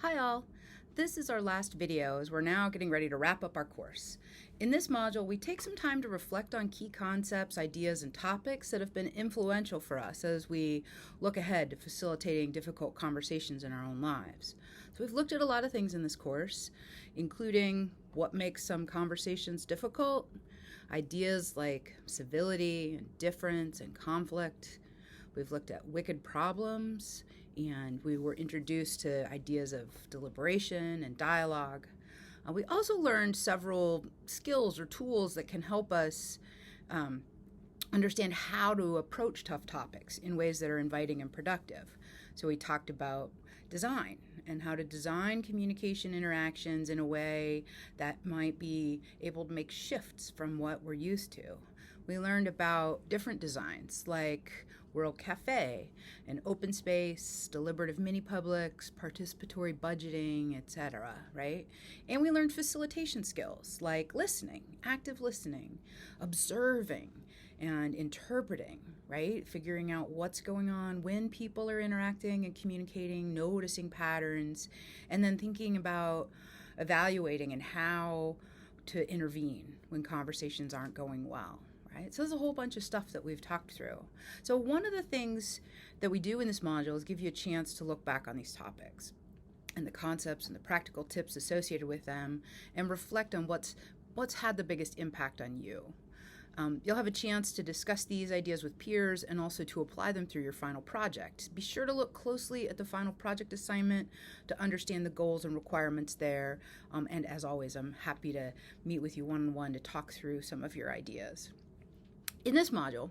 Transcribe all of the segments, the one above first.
Hi all! This is our last video as we're now getting ready to wrap up our course. In this module, we take some time to reflect on key concepts, ideas, and topics that have been influential for us as we look ahead to facilitating difficult conversations in our own lives. So we've looked at a lot of things in this course, including what makes some conversations difficult, ideas like civility and difference and conflict. We've looked at wicked problems, and we were introduced to ideas of deliberation and dialogue. We also learned several skills or tools that can help us understand how to approach tough topics in ways that are inviting and productive. So we talked about design and how to design communication interactions in a way that might be able to make shifts from what we're used to. We learned about different designs like World Cafe and open space, deliberative mini-publics, participatory budgeting, etc., right? And we learned facilitation skills like listening, active listening, observing, and interpreting, right? Figuring out what's going on when people are interacting and communicating, noticing patterns, and then thinking about evaluating and how to intervene when conversations aren't going well. Right? So there's a whole bunch of stuff that we've talked through. So one of the things that we do in this module is give you a chance to look back on these topics and the concepts and the practical tips associated with them and reflect on what's had the biggest impact on you. You'll have a chance to discuss these ideas with peers and also to apply them through your final project. Be sure to look closely at the final project assignment to understand the goals and requirements there. And as always, I'm happy to meet with you one-on-one to talk through some of your ideas. In this module,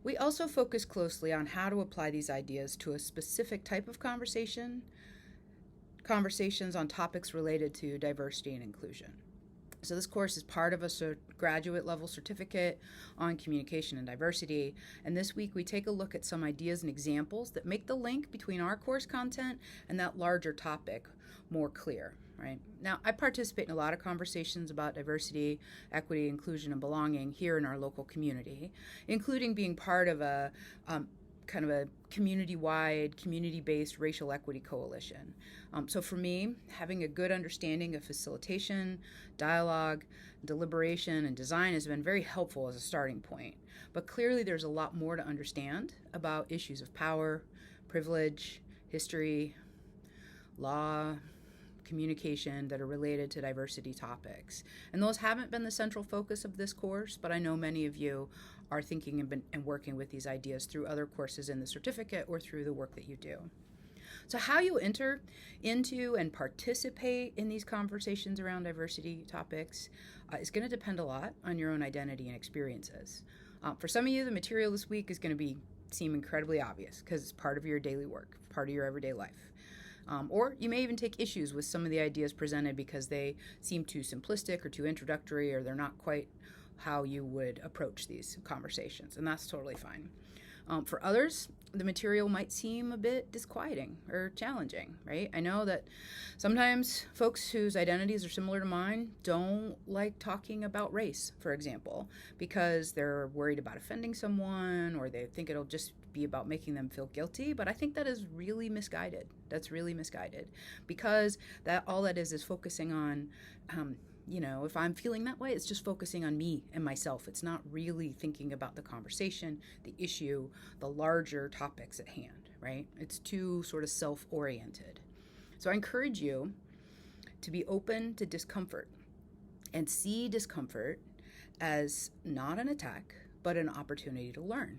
we also focus closely on how to apply these ideas to a specific type of conversations on topics related to diversity and inclusion. So this course is part of a graduate level certificate on communication and diversity. And this week we take a look at some ideas and examples that make the link between our course content and that larger topic more clear. Right? Now, I participate in a lot of conversations about diversity, equity, inclusion, and belonging here in our local community, including being part of a kind of a community-wide, community-based racial equity coalition. So for me, having a good understanding of facilitation, dialogue, deliberation, and design has been very helpful as a starting point. But clearly there's a lot more to understand about issues of power, privilege, history, law, communication that are related to diversity topics. And those haven't been the central focus of this course, but I know many of you are thinking and working with these ideas through other courses in the certificate or through the work that you do. So how you enter into and participate in these conversations around diversity topics is going to depend a lot on your own identity and experiences. For some of you, the material this week is going to seem incredibly obvious because it's part of your daily work, part of your everyday life. Or you may even take issues with some of the ideas presented because they seem too simplistic or too introductory, or they're not quite how you would approach these conversations, and that's totally fine. For others, the material might seem a bit disquieting or challenging, right? I know that sometimes folks whose identities are similar to mine don't like talking about race, for example, because they're worried about offending someone or they think it'll just be about making them feel guilty, but I think that is really misguided. That's really misguided because all that is focusing on if I'm feeling that way, it's just focusing on me and myself. It's not really thinking about the conversation, the issue, the larger topics at hand, right? It's too sort of self-oriented. So I encourage you to be open to discomfort and see discomfort as not an attack, but an opportunity to learn,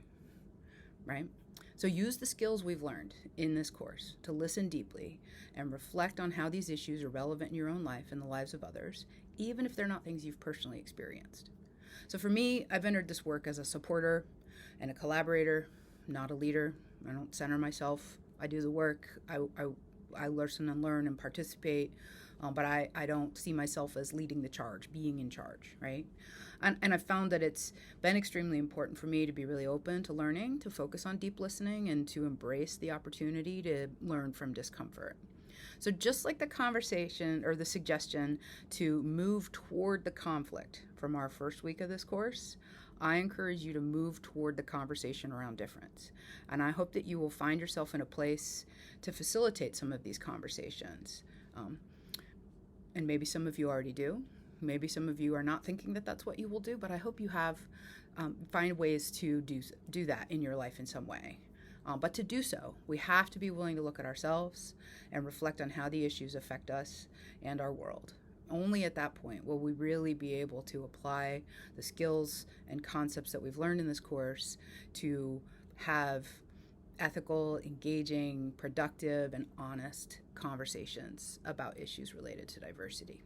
right? So use the skills we've learned in this course to listen deeply and reflect on how these issues are relevant in your own life and the lives of others, even if they're not things you've personally experienced. So for me, I've entered this work as a supporter and a collaborator, not a leader. I don't center myself. I do the work. I listen and learn and participate, but I don't see myself as leading the charge, being in charge, right? And I've found that it's been extremely important for me to be really open to learning, to focus on deep listening, and to embrace the opportunity to learn from discomfort. So just like the conversation or the suggestion to move toward the conflict from our first week of this course, I encourage you to move toward the conversation around difference. And I hope that you will find yourself in a place to facilitate some of these conversations. And maybe some of you already do. Maybe some of you are not thinking that that's what you will do, but I hope you have find ways to do that in your life in some way. But to do so, we have to be willing to look at ourselves and reflect on how the issues affect us and our world. Only at that point will we really be able to apply the skills and concepts that we've learned in this course to have ethical, engaging, productive, and honest conversations about issues related to diversity.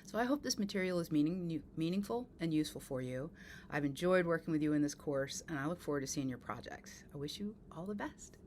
So I hope this material is meaningful and useful for you. I've enjoyed working with you in this course, and I look forward to seeing your projects. I wish you all the best.